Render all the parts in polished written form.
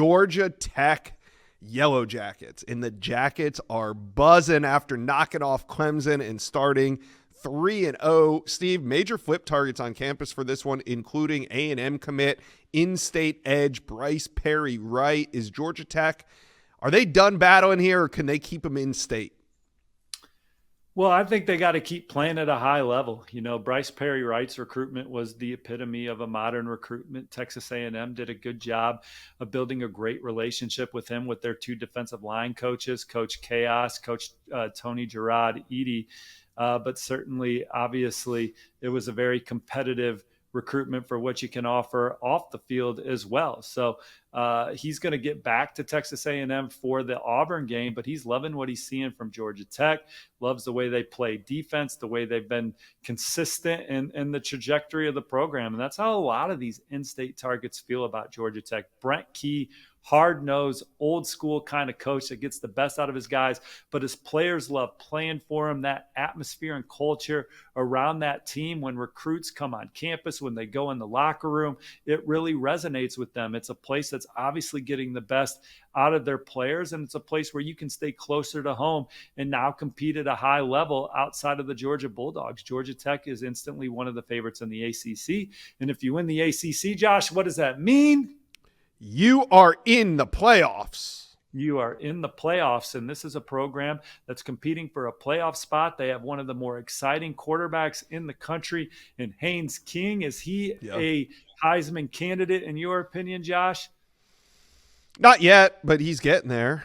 Georgia Tech Yellow Jackets, and the Jackets are buzzing after knocking off Clemson and starting 3-0. Steve, major flip targets on campus for this one, including A&M commit, in-state edge, Bryce Perry Wright. Is Georgia Tech, are they done battling here, or can they keep them in state? Well, I think they got to keep playing at a high level. Bryce Perry Wright's recruitment was the epitome of a modern recruitment. Texas A&M did a good job of building a great relationship with him, with their two defensive line coaches, Coach Chaos, Coach Tony Gerard-Edey. But certainly, obviously, it was a very competitive recruitment for what you can offer off the field as well. So he's going to get back to Texas A&M for the Auburn game, but he's loving what he's seeing from Georgia Tech, loves the way they play defense, the way they've been consistent in the trajectory of the program. And that's how a lot of these in-state targets feel about Georgia Tech. Brent Key, hard-nosed, old-school kind of coach that gets the best out of his guys, but his players love playing for him. That atmosphere and culture around that team when recruits come on campus, when they go in the locker room, it really resonates with them. It's a place that's obviously getting the best out of their players, and it's a place where you can stay closer to home and now compete at a high level outside of the Georgia Bulldogs. Georgia Tech is instantly one of the favorites in the ACC, and if you win the ACC, Josh, what does that mean? You are in the playoffs. You are in the playoffs, and this is a program that's competing for a playoff spot. They have one of the more exciting quarterbacks in the country in Haynes King. Is he a Heisman candidate, in your opinion, Josh? Not yet, but he's getting there.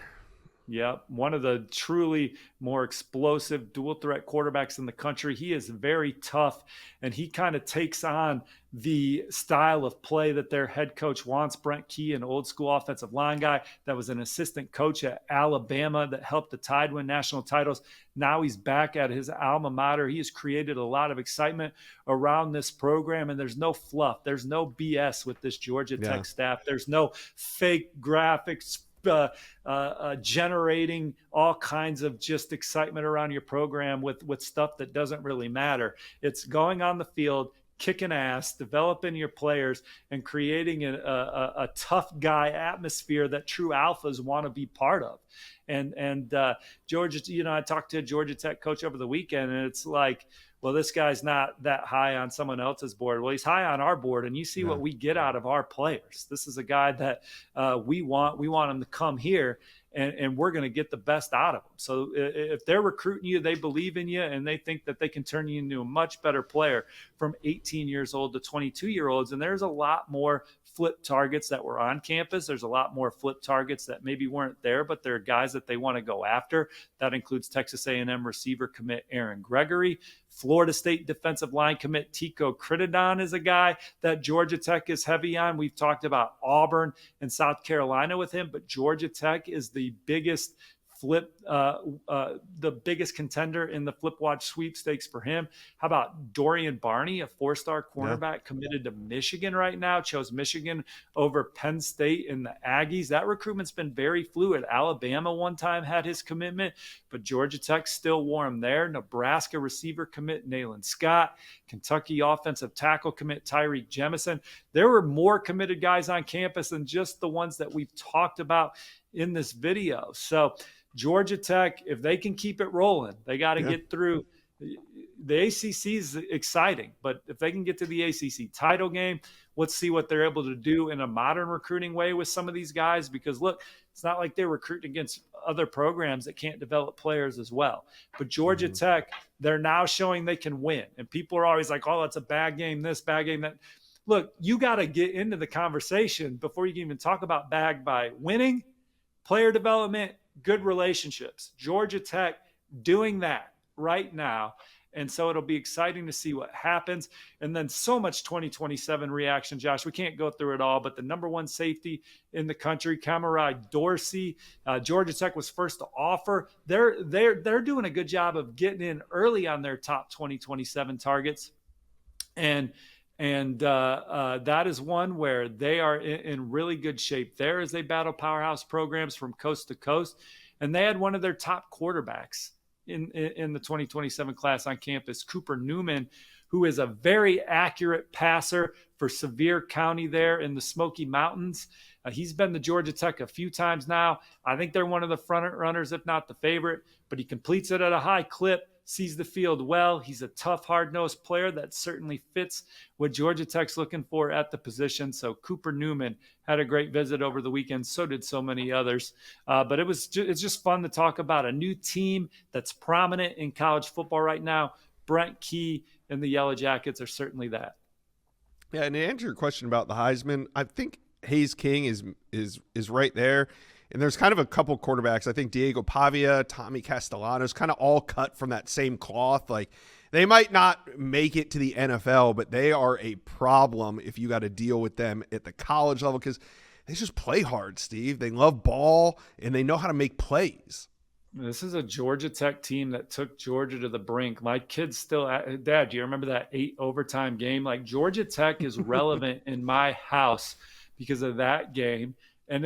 Yeah, one of the truly more explosive dual threat quarterbacks in the country. He is very tough, and he kind of takes on the style of play that their head coach wants. Brent Key, an old school offensive line guy that was an assistant coach at Alabama that helped the Tide win national titles. Now he's back at his alma mater. He has created a lot of excitement around this program, and there's no fluff. There's no BS with this Georgia Tech staff. There's no fake graphics generating all kinds of just excitement around your program with stuff that doesn't really matter. It's going on the field, kicking ass, developing your players, and creating a tough guy atmosphere that true alphas want to be part of. And Georgia, I talked to a Georgia Tech coach over the weekend, and it's like, well, this guy's not that high on someone else's board. Well, he's high on our board, and you see what we get out of our players. This is a guy that we want. We want him to come here, and we're going to get the best out of them. So if they're recruiting you, they believe in you, and they think that they can turn you into a much better player from 18 years old to 22-year-olds. And there's a lot more flip targets that were on campus. There's a lot more flip targets that maybe weren't there, but they're guys that they want to go after. That includes Texas A&M receiver commit Aaron Gregory. Florida State defensive line commit Tico Critidon is a guy that Georgia Tech is heavy on. We've talked about Auburn and South Carolina with him, but Georgia Tech is the biggest the biggest contender in the Flip Watch sweepstakes for him. How about Dorian Barney, a four-star cornerback committed to Michigan right now, chose Michigan over Penn State and the Aggies. That recruitment's been very fluid. Alabama one time had his commitment, but Georgia Tech still wore him there. Nebraska receiver commit Nayland Scott. Kentucky offensive tackle commit Tyreek Jemison. There were more committed guys on campus than just the ones that we've talked about in this video. So Georgia Tech, if they can keep it rolling, they got to get through. The ACC is exciting, but if they can get to the ACC title game, let's see what they're able to do in a modern recruiting way with some of these guys. Because look, it's not like they're recruiting against other programs that can't develop players as well. But Georgia Tech, they're now showing they can win. And people are always like, oh, it's a bad game, this, bad game, that. Look, you got to get into the conversation before you can even talk about bag by winning, player development, good relationships. Georgia Tech doing that right now. And so it'll be exciting to see what happens. And then so much 2027 reaction, Josh. We can't go through it all, but the number one safety in the country, Cameron Dorsey, Georgia Tech was first to offer. They're doing a good job of getting in early on their top 2027 targets. And that is one where they are in really good shape there as they battle powerhouse programs from coast to coast. And they had one of their top quarterbacks in the 2027 class on campus, Cooper Newman, who is a very accurate passer for Sevier County there in the Smoky Mountains. He's been to Georgia Tech a few times now. I think they're one of the front runners, if not the favorite, but he completes it at a high clip, sees the field well. He's a tough, hard-nosed player that certainly fits what Georgia Tech's looking for at the position. So Cooper Newman had a great visit over the weekend. So did so many others. But it's just fun to talk about a new team that's prominent in college football right now. Brent Key and the Yellow Jackets are certainly that. Yeah, and to answer your question about the Heisman, I think Hayes King is right there. And there's kind of a couple quarterbacks. I think Diego Pavia, Tommy Castellanos, kind of all cut from that same cloth. Like, they might not make it to the NFL, but they are a problem if you got to deal with them at the college level, because they just play hard, Steve. They love ball, and they know how to make plays. This is a Georgia Tech team that took Georgia to the brink. My kids still, Dad, do you remember that 8 overtime game? Like, Georgia Tech is relevant in my house because of that game. And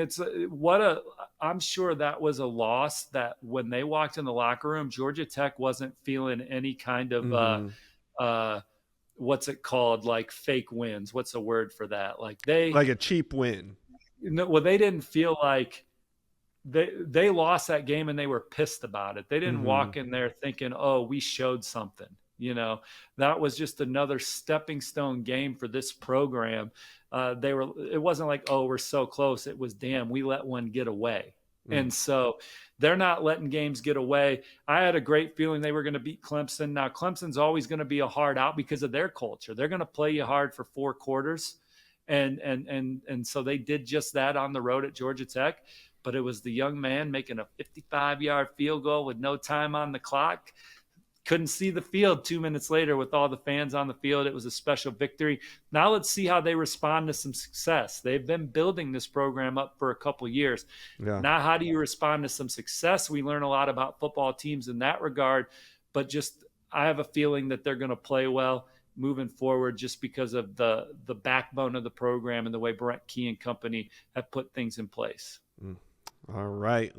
I'm sure that was a loss that when they walked in the locker room, Georgia Tech wasn't feeling any kind of, what's it called? Like fake wins. What's the word for that? Like a cheap win. Well, they didn't feel like they lost that game and they were pissed about it. They didn't walk in there thinking, oh, we showed something. That was just another stepping stone game for this program. It wasn't like, oh, we're so close. It was, damn, we let one get away. And so they're not letting games get away. I had a great feeling they were going to beat Clemson. Now, Clemson's always going to be a hard out because of their culture. They're going to play you hard for 4 quarters. And so they did just that on the road at Georgia Tech. But it was the young man making a 55-yard field goal with no time on the clock. Couldn't see the field 2 minutes later with all the fans on the field. It was a special victory. Now let's see how they respond to some success. They've been building this program up for a couple years. Yeah. Now, how do you respond to some success? We learn a lot about football teams in that regard, but I have a feeling that they're going to play well moving forward just because of the backbone of the program and the way Brent Key and company have put things in place. All right.